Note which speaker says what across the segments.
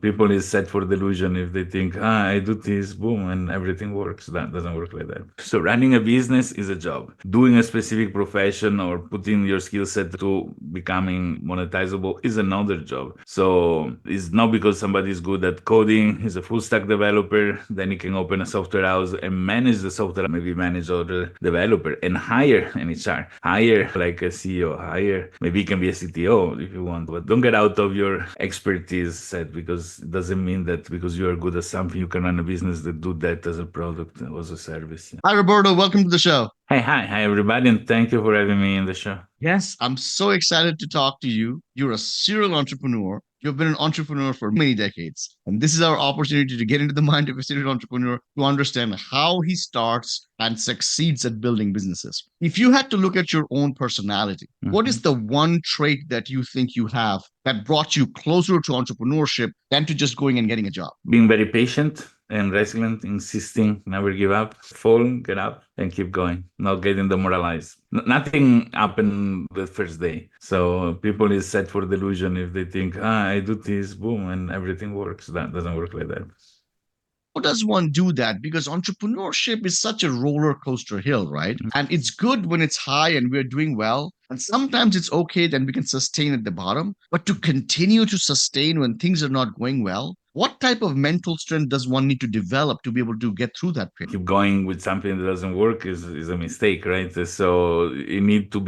Speaker 1: People is set for delusion if they think, I do this, boom, and everything works. That doesn't work like that. So running a business is a job. Doing a specific profession or putting your skill set to becoming monetizable is another job. So it's not because somebody is good at coding, he's a full stack developer, then he can open a software house and manage the software, maybe manage other developer and hire an HR, hire like a CEO, hire, maybe he can be a CTO if you want, but don't get out of your expertise set because it doesn't mean that because you are good at something, you can run a business that do that as a product or as a service.
Speaker 2: Hi, Roberto. Welcome to the show.
Speaker 1: Hi, everybody, and thank you for having me in the show.
Speaker 2: Yes, I'm so excited to talk to you. You're a serial entrepreneur. You've been an entrepreneur for many decades. And this is our opportunity to get into the mind of a serial entrepreneur to understand how he starts and succeeds at building businesses. If you had to look at your own personality, what is the one trait that you think you have that brought you closer to entrepreneurship than to just going and getting a job?
Speaker 1: Being very patient and resilient, insisting, never give up, fall, get up, and keep going, not getting demoralized. Nothing happened the first day. So people is set for delusion if they think, I do this, boom, and everything works. That doesn't work like that.
Speaker 2: How does one do that? Because entrepreneurship is such a roller coaster hill, right? And it's good when it's high and we're doing well. And sometimes it's okay, then we can sustain at the bottom. But to continue to sustain when things are not going well, what type of mental strength does one need to develop to be able to get through that period?
Speaker 1: Keep going with something that doesn't work is a mistake, right? So you need to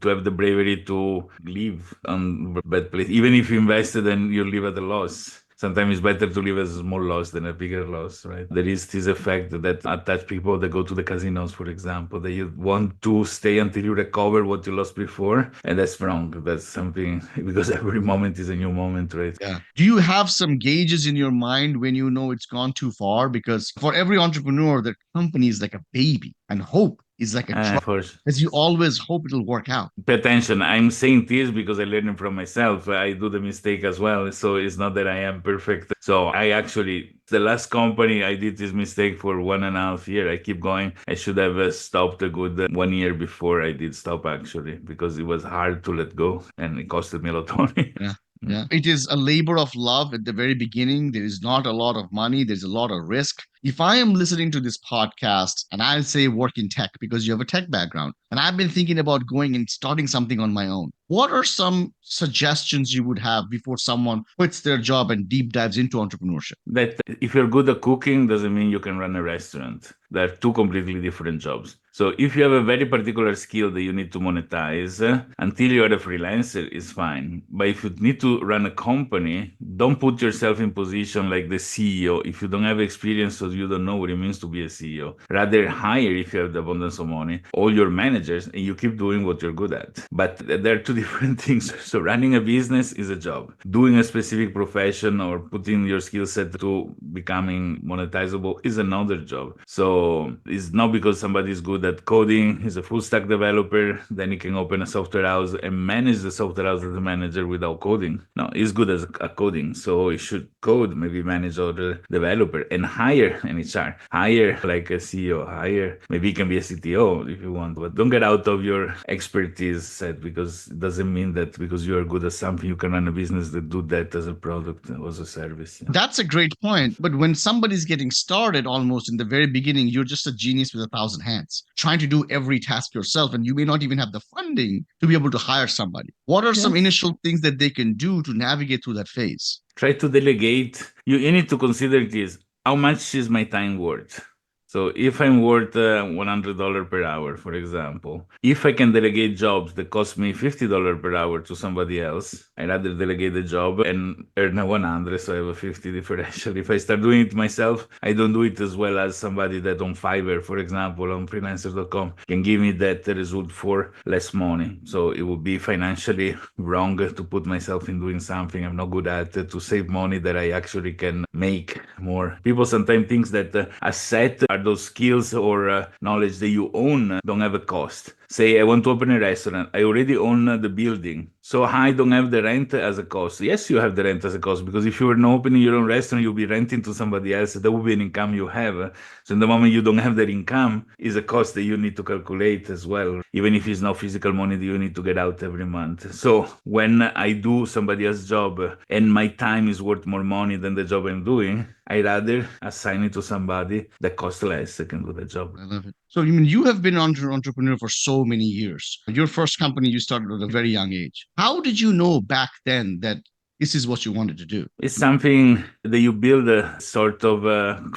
Speaker 1: have the bravery to leave on bad place, even if you invested and you leave at a loss. Sometimes it's better to leave a small loss than a bigger loss, right? There is this effect that attach people that go to the casinos, for example. They want to stay until you recover what you lost before. And that's wrong. That's something because every moment is a new moment, right?
Speaker 2: Yeah. Do you have some gauges in your mind when you know it's gone too far? Because for every entrepreneur, their company is like a baby and hope is like a drug,
Speaker 1: For
Speaker 2: as you always hope it'll work out.
Speaker 1: pay attention. I'm saying this because I learned it from myself. I do the mistake as well. So it's not that I am perfect. So I actually, the last company, I did this mistake for 1.5 years. I keep going. I should have stopped a good 1 year before I did stop actually, because it was hard to let go and it costed me a lot of money.
Speaker 2: Yeah. Yeah. It is a labor of love at the very beginning. There is not a lot of money, there's a lot of risk. If I am listening to this podcast and I'll say work in tech because you have a tech background, and I've been thinking about going and starting something on my own, what are some suggestions you would have before someone quits their job and deep dives into entrepreneurship?
Speaker 1: That if you're good at cooking doesn't mean you can run a restaurant. They're two completely different jobs. So if you have a very particular skill that you need to monetize, until you are a freelancer, is fine. But if you need to run a company, don't put yourself in position like the CEO. If you don't have experience, so you don't know what it means to be a CEO. Rather hire, if you have the abundance of money, all your managers, and you keep doing what you're good at. But there are two different things. So running a business is a job. Doing a specific profession or putting your skill set to becoming monetizable is another job. So it's not because somebody is good at coding, he's a full stack developer, then he can open a software house and manage the software house as a manager without coding. No, he's good at coding, so he should code, maybe manage other developer and hire an HR, hire like a CEO, hire, maybe he can be a CTO if you want, but don't get out of your expertise set because it doesn't mean that because you are good at something, you can run a business that do that as a product or as a service.
Speaker 2: That's a great point. But when somebody's getting started almost in the very beginning, you're just a genius with 1,000 hands, trying to do every task yourself, and you may not even have the funding to be able to hire somebody. What are some initial things that they can do to navigate through that phase?
Speaker 1: Try to delegate. You need to consider this. How much is my time worth? So if I'm worth $100 per hour, for example, if I can delegate jobs that cost me $50 per hour to somebody else, I'd rather delegate the job and earn a 100, so I have a 50 differential. If I start doing it myself, I don't do it as well as somebody that on Fiverr, for example, on freelancer.com can give me that result for less money. So it would be financially wrong to put myself in doing something I'm not good at to save money that I actually can make more. People sometimes think that asset are those skills or knowledge that you own don't have a cost. say I want to open a restaurant. I already own the building. So I don't have the rent as a cost. Yes, you have the rent as a cost because if you were not opening your own restaurant, you'll be renting to somebody else. That would be an income you have. So in the moment you don't have that income, is a cost that you need to calculate as well. Even if it's not physical money that you need to get out every month. So when I do somebody else's job and my time is worth more money than the job I'm doing, I rather assign it to somebody that costs less that can do the job.
Speaker 2: I love it. So, you mean you have been an entrepreneur for so many years. Your first company you started at a very young age. How did you know back then that this is what you wanted to do?
Speaker 1: It's something that you build a sort of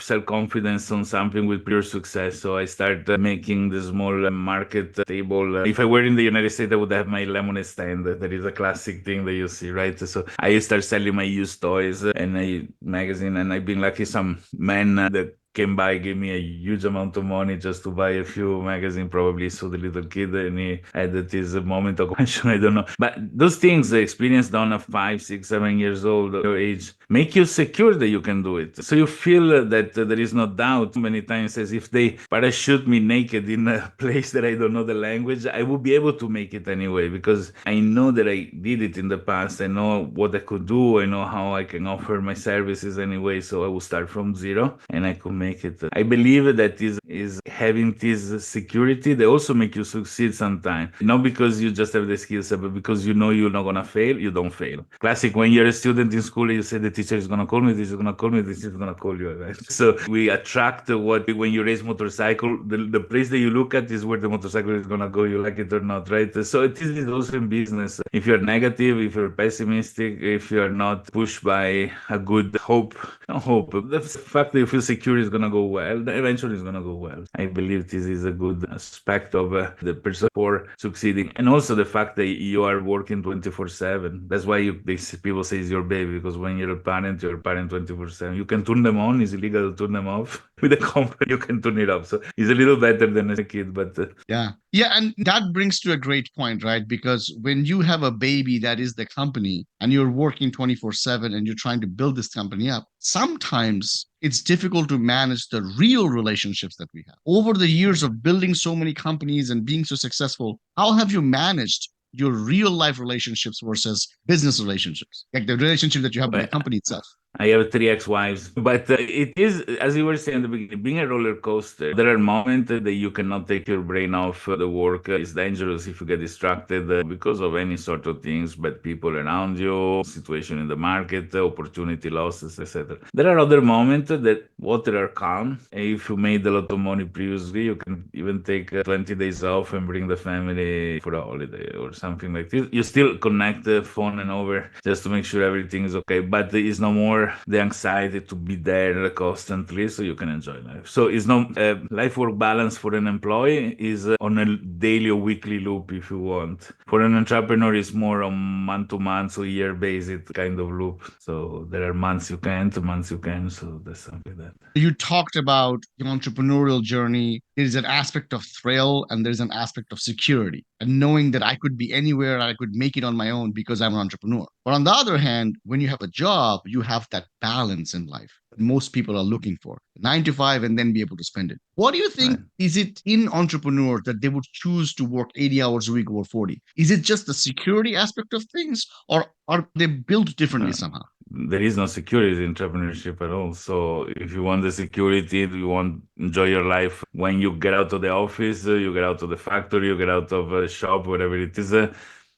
Speaker 1: self-confidence on something with pure success. So I start making the small market table. If I were in the United States, I would have my lemonade stand. That is a classic thing that you see, right? So I start selling my used toys and a magazine, and I've been lucky some man that came by, gave me a huge amount of money just to buy a few magazines, probably so the little kid, and he had this moment of question, I don't know. But those things, the experience done at 5, 6, 7 years old, your age, make you secure that you can do it. So you feel that there is no doubt. Many times as if they parachute me naked in a place that I don't know the language, I would be able to make it anyway, because I know that I did it in the past. I know what I could do. I know how I can offer my services anyway. So I will start from zero and I could make it. I believe that is having this security. They also make you succeed sometimes. Not because you just have the skills, but because you know you're not gonna fail, you don't fail. Classic, when you're a student in school, you say the teacher is gonna call me, this is gonna call me, this is gonna call you. Right? So we attract what when you race motorcycle, the place that you look at is where the motorcycle is gonna go, you like it or not, right? So it is also in business. If you're negative, if you're pessimistic, if you're not pushed by a good hope, not hope, the fact that you feel secure is gonna go well, eventually it's gonna go well. I believe this is a good aspect of the person for succeeding, and also the fact that you are working 24/7. That's why people say it's your baby, because when you're a parent 24/7. You can turn them on; it's illegal to turn them off. With a company, you can turn it off, so it's a little better than a kid. But
Speaker 2: yeah, and that brings to a great point, right? Because when you have a baby that is the company and you're working 24/7 and you're trying to build this company up, sometimes it's difficult to manage the real relationships that we have. Over the years of building so many companies and being so successful, how have you managed your real life relationships versus business relationships, like the relationship that you have with the company itself?
Speaker 1: I have 3 ex-wives, but it is, as you were saying in the beginning, being a roller coaster. There are moments that you cannot take your brain off the work. It's dangerous if you get distracted because of any sort of things, bad people around you, situation in the market, opportunity losses, etc. There are other moments that water are calm. If you made a lot of money previously, you can even take 20 days off and bring the family for a holiday or something like this. You still connect the phone and over just to make sure everything is okay, but it's no more the anxiety to be there constantly, so you can enjoy life. So it's not life work balance for an employee is on a daily or weekly loop if you want. For an entrepreneur, it's more on month to month or year basis kind of loop. So there are months you can't, months you can. So that's something like that.
Speaker 2: You talked about your entrepreneurial journey. There's an aspect of thrill and there's an aspect of security and knowing that I could be anywhere, I could make it on my own because I'm an entrepreneur. But on the other hand, when you have a job, you have that balance in life that most people are looking for 9 to 5 and then be able to spend it. What do you think?
Speaker 1: Right.
Speaker 2: Is it in entrepreneurs that they would choose to work 80 hours a week over 40? Is it just the security aspect of things or are they built differently
Speaker 1: Uh,
Speaker 2: somehow?
Speaker 1: there is no security in entrepreneurship at all. So if you want the security, you want enjoy your life when you get out of the office, you get out of the factory, you get out of a shop, whatever it is.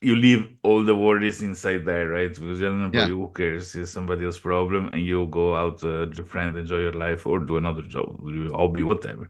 Speaker 1: You leave all the worries inside there, right? Because you're an
Speaker 2: Yeah.
Speaker 1: employee, who cares? It's somebody else's problem, and you go out with your friend, enjoy your life, or do another job, do hobby, whatever.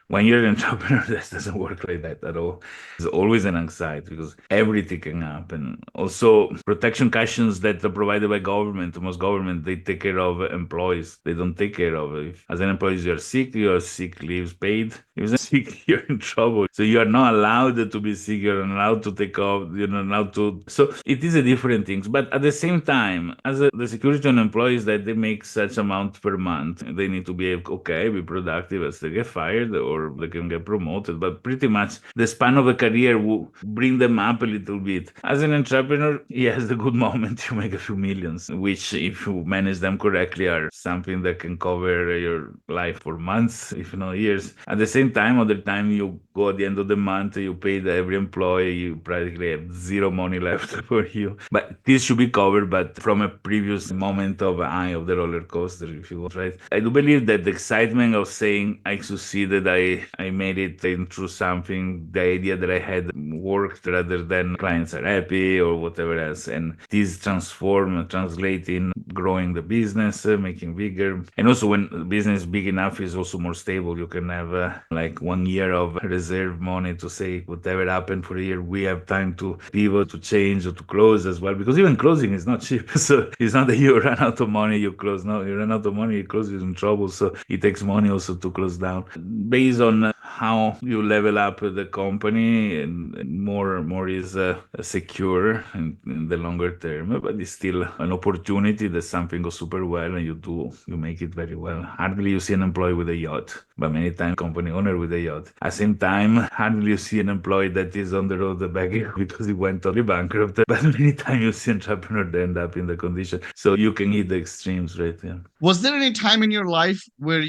Speaker 1: When you're an entrepreneur, that doesn't work like that at all. There's always an anxiety because everything can happen. Also, protection cushions that are provided by government, most government, they take care of employees. They don't take care of it. If, as an employee, you're sick, your sick leaves paid. If you're sick, you're in trouble. So you are not allowed to be sick. You're not allowed to take off. You're not allowed to. So it is a different things. But at the same time, the security on employees that they make such amount per month, they need to be okay, be productive as they get fired or or they can get promoted, but pretty much the span of a career will bring them up a little bit. As an entrepreneur, yes, the good moment you make a few millions, which if you manage them correctly are something that can cover your life for months, if not years. At the same time, other time you go at the end of the month, you pay every employee, you practically have zero money left for you. But this should be covered, but from a previous moment of eye of the roller coaster, if you want, right? I do believe that the excitement of saying I succeeded, I made it through something, the idea that I had worked rather than clients are happy or whatever else. And this translate in growing the business, making bigger. And also when the business is big enough, is also more stable. You can have like 1 year of reserve money to say whatever happened for a year, we have time to pivot, to change or to close as well. Because even closing is not cheap. So it's not that you run out of money, you close. No, you run out of money, you close, you're in trouble. So it takes money also to close down. Based on how you level up the company, and more is secure in the longer term, but it's still an opportunity that something goes super well and you make it very well. Hardly you see an employee with a yacht, but many times company owner with a yacht. At the same time, hardly you see an employee that is on the road begging because he went totally bankrupt, but many times you see entrepreneur that end up in the condition. So you can hit the extremes, right? Yeah.
Speaker 2: Was there any time in your life where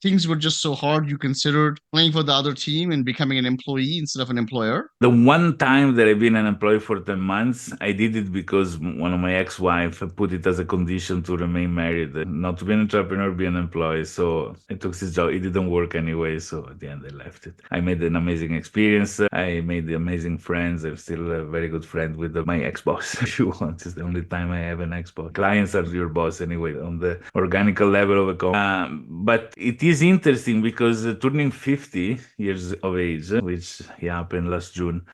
Speaker 2: things were just so hard you considered playing for the other team and becoming an employee instead of an employer?
Speaker 1: The one time that I've been an employee for 10 months, I did it because one of my ex-wife put it as a condition to remain married, not to be an entrepreneur, be an employee. So I took this job. It didn't work anyway. So at the end, I left it. I made an amazing experience. I made amazing friends. I'm still a very good friend with my ex-boss, if you want. It's the only time I have an ex-boss. Clients are your boss anyway on the organical level of a company. But it is interesting because turning 50 years of age, which happened last June,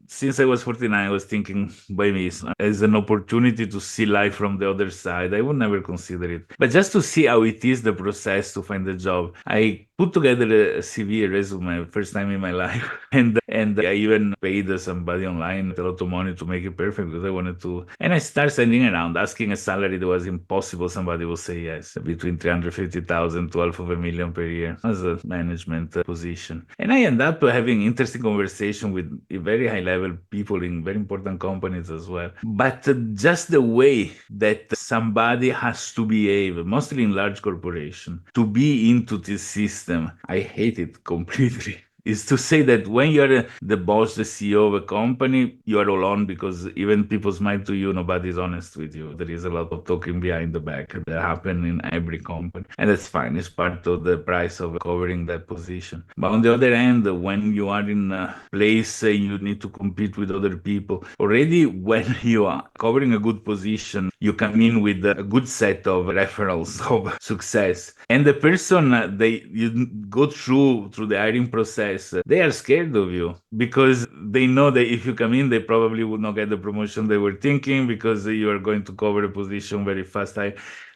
Speaker 1: since I was 49, I was thinking by me as an opportunity to see life from the other side. I would never consider it. But just to see how it is the process to find a job, I put together a CV, a resume, first time in my life. And I even paid somebody online a lot of money to make it perfect because I wanted to. And I started sending around, asking a salary that was impossible. Somebody will say yes, between 350,000 to half of a million per year as a management position. And I end up having interesting conversation with a very high level people in very important companies as well. But just the way that somebody has to behave, mostly in large corporation, to be into this system, I hate it completely. Is to say that when you're the boss, the CEO of a company, you are all on because even people smile to you, nobody's honest with you. There is a lot of talking behind the back that happen in every company. And that's fine. It's part of the price of covering that position. But on the other hand, when you are in a place you need to compete with other people, already when you are covering a good position, you come in with a good set of referrals of success. And the person you go through the hiring process, they are scared of you because they know that if you come in, they probably would not get the promotion they were thinking because you are going to cover a position very fast.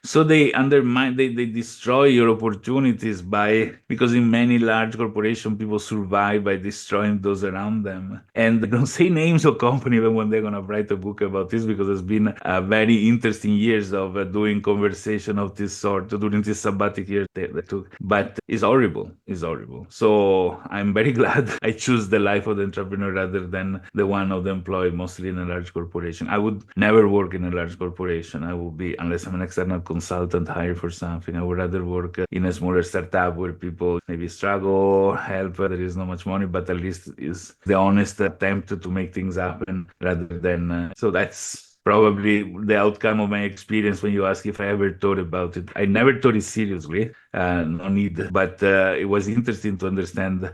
Speaker 1: So they undermine, they destroy your opportunities because in many large corporations, people survive by destroying those around them. And they don't say names of company even when they're going to write a book about this because it's been a very interesting years of doing conversation of this sort during this sabbatic year they took. But it's horrible. It's horrible. So I'm very glad I choose the life of the entrepreneur rather than the one of the employee, mostly in a large corporation. I would never work in a large corporation. I will be, unless I'm an external consultant hired for something. I would rather work in a smaller startup where people maybe struggle, help, there is not much money, but at least is the honest attempt to make things happen rather than. So that's probably the outcome of my experience when you ask if I ever thought about it. I never thought it seriously, no need, but it was interesting to understand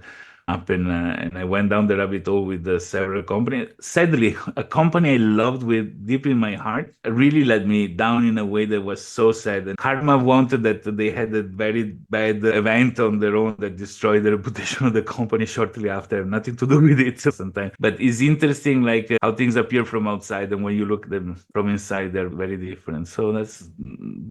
Speaker 1: happen, and I went down the rabbit hole with several companies. Sadly, a company I loved with deep in my heart really let me down in a way that was so sad. And karma wanted that they had a very bad event on their own that destroyed the reputation of the company shortly after. Nothing to do with it sometimes. But it's interesting, like how things appear from outside, and when you look at them from inside, they're very different. So that's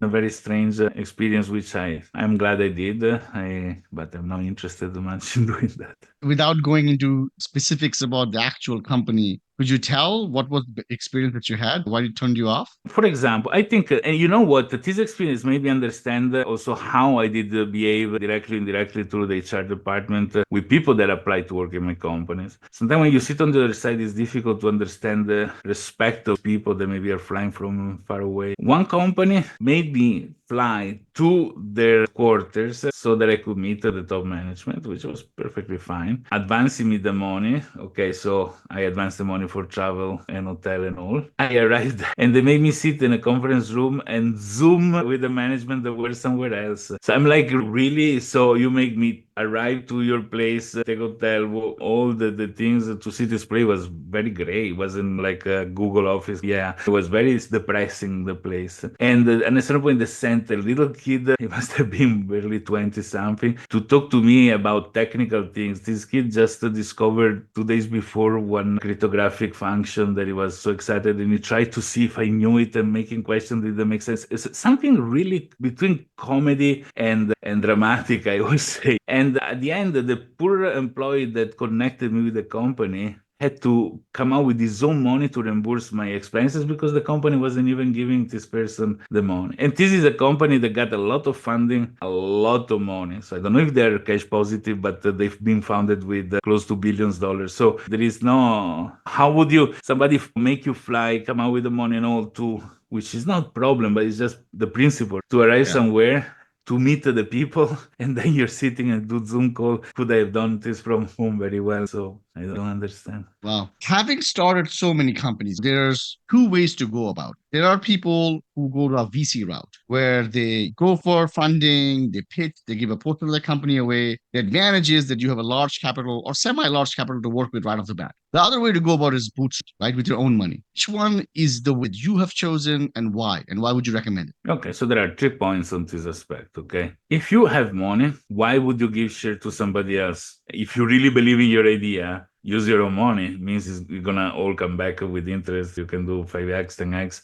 Speaker 1: a very strange experience, which I'm glad I did. But I'm not interested much in doing that.
Speaker 2: Without going into specifics about the actual company, Could you tell what was the experience that you had? Why it turned you off?
Speaker 1: For example, I think, and you know what, this experience made me understand also how I did behave directly, indirectly through the HR department with people that apply to work in my companies. Sometimes when you sit on the other side, it's difficult to understand the respect of people that maybe are flying from far away. One company made me fly to their quarters so that I could meet the top management, which was perfectly fine. Advancing me the money. Okay, so I advanced the money for travel and hotel and all. I arrived and they made me sit in a conference room and Zoom with the management that were somewhere else. So I'm like, really? So you make me arrive to your place, the hotel, all the things to see this play was very gray. It wasn't like a Google Office. Yeah, it was very depressing, the place. And at a certain point, they sent a little kid, he must have been barely 20 something, to talk to me about technical things. This kid just discovered 2 days before one cryptographic function that he was so excited and he tried to see if I knew it and making questions didn't make sense. It's something really between comedy and dramatic, I would say. And at the end, the poor employee that connected me with the company had to come out with his own money to reimburse my expenses because the company wasn't even giving this person the money. And this is a company that got a lot of funding, a lot of money. So I don't know if they're cash positive, but they've been founded with close to billions. So there is no, how would you, somebody make you fly, come out with the money and all to, which is not problem, but it's just the principle to arrive
Speaker 2: Yeah.
Speaker 1: somewhere to meet the people and then you're sitting and do Zoom call. Could I have done this from home very well? So I don't understand.
Speaker 2: Wow. Having started so many companies, there's two ways to go about it. There are people who go to a VC route where they go for funding, they pitch, they give a portion of their company away. The advantage is that you have a large capital or semi-large capital to work with right off the bat. The other way to go about it is bootstrap, right, with your own money. Which one is the way you have chosen and why? And why would you recommend it?
Speaker 1: Okay, so there are 3 points on this aspect. Okay, if you have money, why would you give share to somebody else? If you really believe in your idea, use your own money. It means it's gonna all come back with interest. You can do 5x, 10x.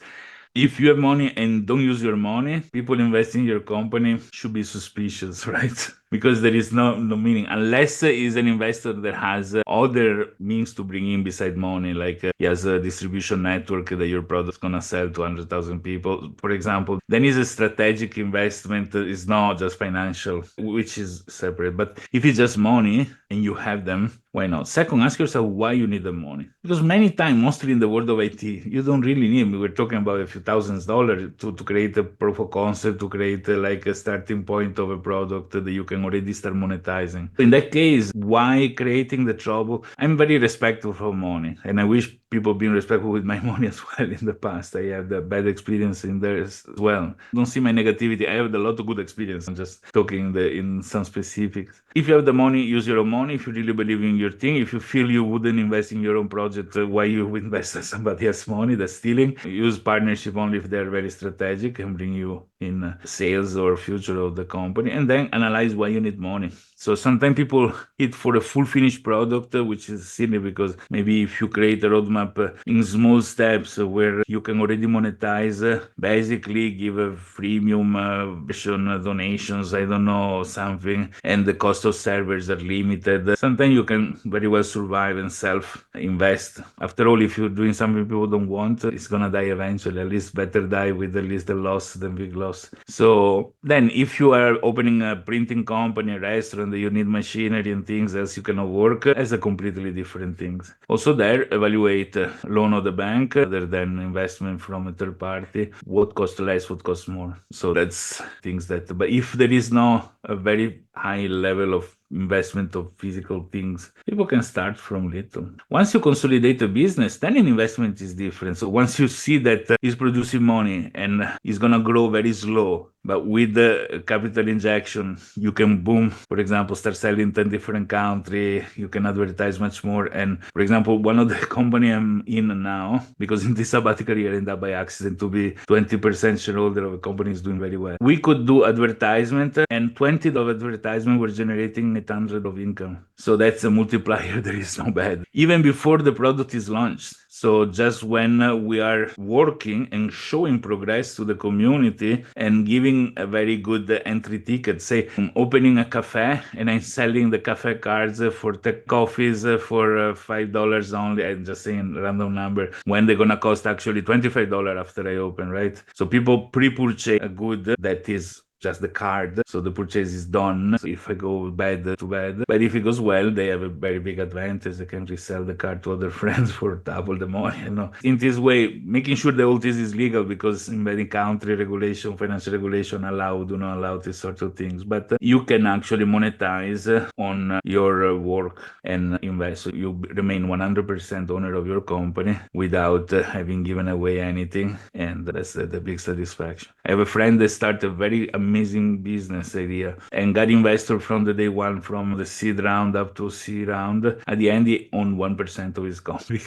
Speaker 1: If you have money and don't use your money, people investing in your company should be suspicious, right? Because there is no meaning unless is an investor that has other means to bring in beside money, like he has a distribution network that your product's gonna sell to 100,000 people, for example. Then is a strategic investment, is not just financial, which is separate. But if it's just money and you have them, why not? Second, ask yourself why you need the money. Because many times, mostly in the world of IT, you don't really need. We were talking about a few $1000s to create a proof of concept, to create like a starting point of a product that you can already start monetizing. In that case, why creating the trouble? I'm very respectful for money, and I wish people being respectful with my money as well in the past. I have the bad experience in there as well. Don't see my negativity. I have a lot of good experience. I'm just talking in some specifics. If you have the money, use your own money. If you really believe in your thing, if you feel you wouldn't invest in your own project, why you invest in somebody else's money? That's stealing. Use partnership only if they're very strategic and bring you in sales or future of the company, and then analyze why you need money. So sometimes people hit for a full finished product, which is silly because maybe if you create a roadmap in small steps where you can already monetize, basically give a freemium version, donations, I don't know, something, and the cost of servers are limited. Sometimes you can very well survive and self-invest. After all, if you're doing something people don't want, it's gonna die eventually. At least better die with at least a loss than big loss. So then if you are opening a printing company, a restaurant, you need machinery and things else you cannot work as a completely different things. Also there, evaluate loan of the bank rather than investment from a third party. What costs less, what costs more. So that's things that, but if there is no a very high level of investment of physical things, people can start from little. Once you consolidate a business, then an investment is different. So once you see that it's producing money and it's gonna grow very slow, but with the capital injection, you can boom, for example, start selling in 10 different countries, you can advertise much more. And for example, one of the company I'm in now, because in this sabbatical year I ended up by accident to be 20% shareholder of a company is doing very well. We could do advertisement and 20 of advertisement were generating 800 of income. So that's a multiplier that is not bad. Even before the product is launched. So just when we are working and showing progress to the community and giving a very good entry ticket, say I'm opening a cafe and I'm selling the cafe cards for the coffees for $5 only. I'm just saying random number when they're gonna cost actually $25 after I open, right? So people pre-purchase a good that is just the card. So the purchase is done. So if I go bad, too bad. But if it goes well, they have a very big advantage. They can resell the card to other friends for double the money. In this way, making sure that all this is legal, because in many country regulation, financial regulation allow, do not allow this sort of things. But you can actually monetize on your work and invest. So you remain 100% owner of your company without having given away anything. And that's the big satisfaction. I have a friend that started a very amazing business idea and got investor from the day one, from the seed round up to C round. At the end, he owned 1% of his company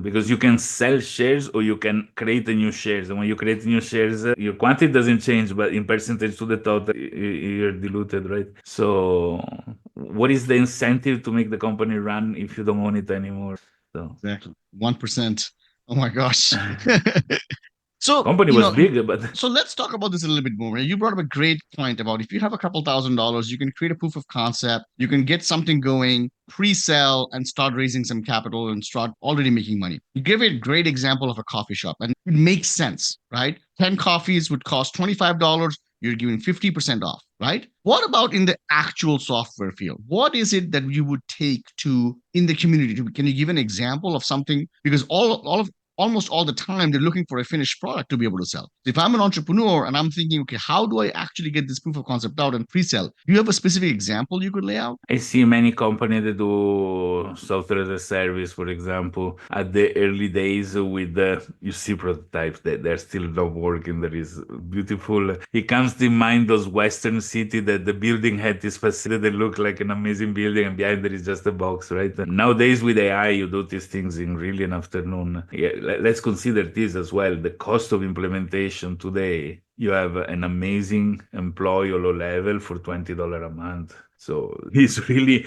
Speaker 1: because you can sell shares or you can create a new shares. And when you create new shares, your quantity doesn't change, but in percentage to the total, you're diluted, right? So what is the incentive to make the company run if you don't own it anymore? So
Speaker 2: Exactly. 1%. Oh my gosh. So,
Speaker 1: company was big, but
Speaker 2: so let's talk about this a little bit more. You brought up a great point about if you have a couple $1,000s, you can create a proof of concept, you can get something going, pre-sell, and start raising some capital and start already making money. You give a great example of a coffee shop, and it makes sense, right? 10 coffees would cost $25. You're giving 50% off, right? What about in the actual software field? What is it that you would take to in the community? Can you give an example of something? Because all of almost all the time they're looking for a finished product to be able to sell. So if I'm an entrepreneur and I'm thinking, okay, how do I actually get this proof of concept out and pre-sell? Do you have a specific example you could lay out?
Speaker 1: I see many companies that do software as a service, for example, at the early days with the, you see prototypes that they're still not working. There is beautiful. It comes to mind those Western city that the building had this facility that looked like an amazing building and behind there is just a box, right? Nowadays with AI, you do these things in really an afternoon. Yeah, let's consider this as well. The cost of implementation today, you have an amazing employee low level for $20 a month. So he's really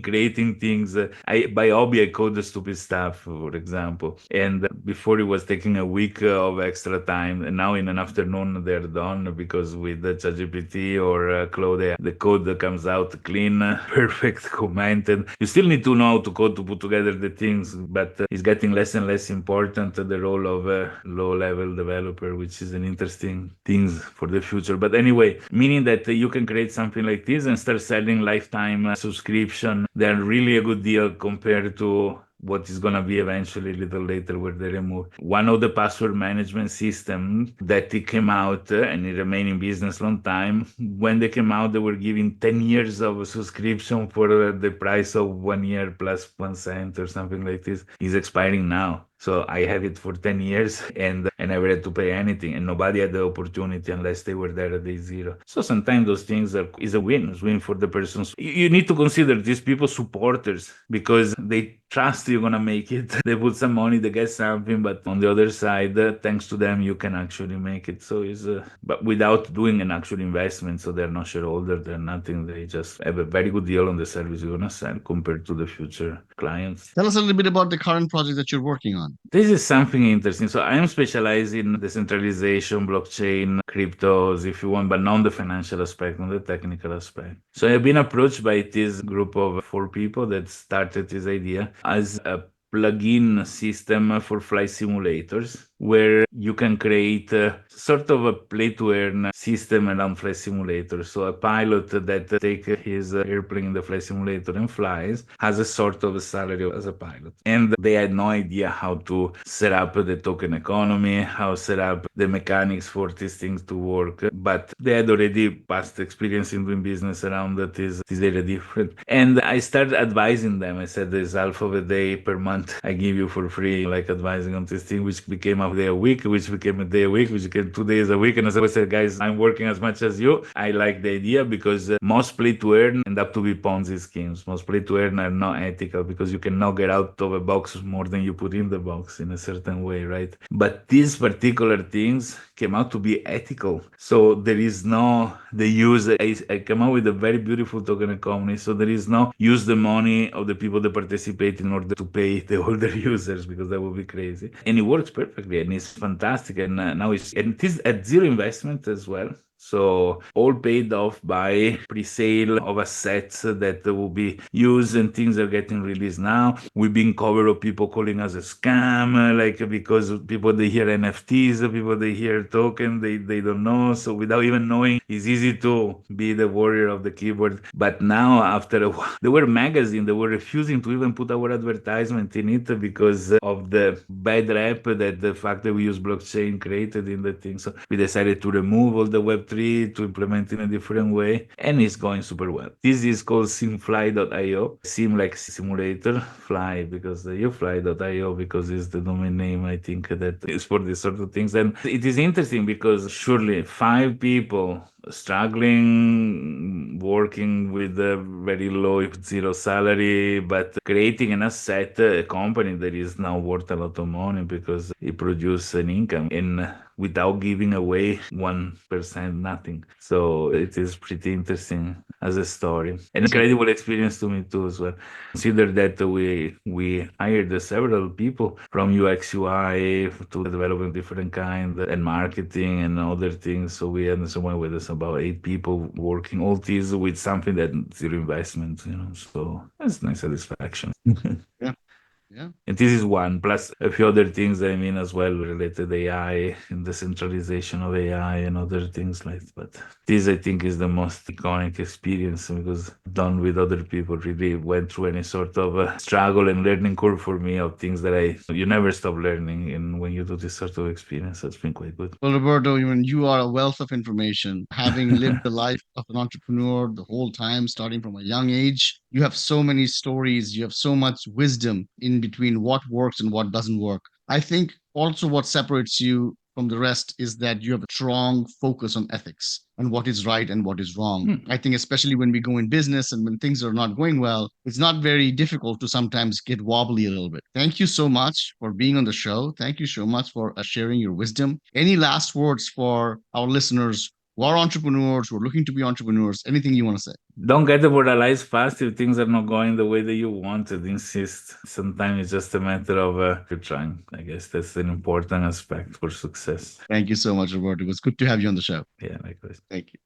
Speaker 1: creating things. By hobby, I code the stupid stuff, for example. And before it was taking a week of extra time. And now in an afternoon, they're done because with the ChatGPT or Claude, the code that comes out clean, perfect, commented. You still need to know how to code to put together the things, but it's getting less and less important, the role of a low-level developer, which is an interesting thing for the future. But anyway, meaning that you can create something like this and start selling lifetime subscription. They're really a good deal compared to what is going to be eventually a little later where they remove one of the password management system that it came out and it remained in business long time. When they came out, they were giving 10 years of subscription for the price of 1 year plus 1 cent or something like this. Is expiring now. So I have it for 10 years and I never had to pay anything, and nobody had the opportunity unless they were there at day zero. So sometimes those things is a win. It's a win for the persons. You need to consider these people supporters because they trust you're going to make it. They put some money, they get something, but on the other side, thanks to them, you can actually make it. So it's, but without doing an actual investment. So they're not shareholder, they're nothing. They just have a very good deal on the service you're going to sell compared to the future clients.
Speaker 2: Tell us a little bit about the current project that you're working on.
Speaker 1: This is something interesting. So I am specialized in decentralization, blockchain, cryptos, if you want, but not on the financial aspect, on the technical aspect. So I've been approached by this group of 4 people that started this idea as a plugin system for flight simulators, where you can create sort of a play-to-earn system around flight simulator. So a pilot that takes his airplane in the flight simulator and flies has a sort of a salary as a pilot. And they had no idea how to set up the token economy, how set up the mechanics for these things to work. But they had already past experience in doing business around that is area different. And I started advising them. I said, there's half of a day per month I give you for free, like advising on this thing, which became a half day a week, which became a day a week, which became 2 days a week. And as I said, guys, I'm working as much as you. I like the idea because most play to earn end up to be Ponzi schemes. Most play to earn are not ethical because you cannot get out of a box more than you put in the box in a certain way, right? But these particular things came out to be ethical. So there is no the use. I came out with a very beautiful token economy. So there is no use the money of the people that participate in order to pay the older users because that would be crazy. And it works perfectly and it's fantastic. And now it is at zero investment as well. So all paid off by pre-sale of assets that will be used and things are getting released now. We've been covered of people calling us a scam, like because people they hear NFTs, people they hear token, they don't know. So without even knowing, it's easy to be the warrior of the keyboard. But now after a while, there were magazines that were refusing to even put our advertisement in it because of the bad rap that the fact that we use blockchain created in the thing. So we decided to remove all the Web3 to implement in a different way, and it's going super well. This is called simfly.io. Sim like simulator, fly because the ufly.io because it's the domain name I think that is for these sort of things. And it is interesting because surely 5 people struggling, working with a very low, if zero salary, but creating an asset, a company that is now worth a lot of money because it produces an income and without giving away 1%, nothing. So it is pretty interesting as a story. An incredible experience to me too as well. Consider that we hired several people from UX UI to developing different kind and marketing and other things. So we had someone with us about 8 people working all these with something that zero investment, So that's nice satisfaction.
Speaker 2: Yeah. Yeah.
Speaker 1: And this is one, plus a few other things, I mean, as well, related AI and the centralization of AI and other things like that. But this, I think, is the most iconic experience because done with other people really went through any sort of struggle and learning curve for me of things that you never stop learning. And when you do this sort of experience, that's been quite good.
Speaker 2: Well, Roberto, you are a wealth of information. Having lived the life of an entrepreneur the whole time, starting from a young age, you have so many stories, you have so much wisdom in between what works and what doesn't work. I think also what separates you from the rest is that you have a strong focus on ethics and what is right and what is wrong. I think, especially when we go in business and when things are not going well, it's not very difficult to sometimes get wobbly a little bit. Thank you so much for being on the show. Thank you so much for sharing your wisdom. Any last words for our listeners who are entrepreneurs, who are looking to be entrepreneurs? Anything you want to say?
Speaker 1: Don't get demoralized fast if things are not going the way that you wanted. Insist. Sometimes it's just a matter of you're trying. I guess that's an important aspect for success.
Speaker 2: Thank you so much, Roberto. It was good to have you on the show.
Speaker 1: Yeah, likewise.
Speaker 2: Thank you.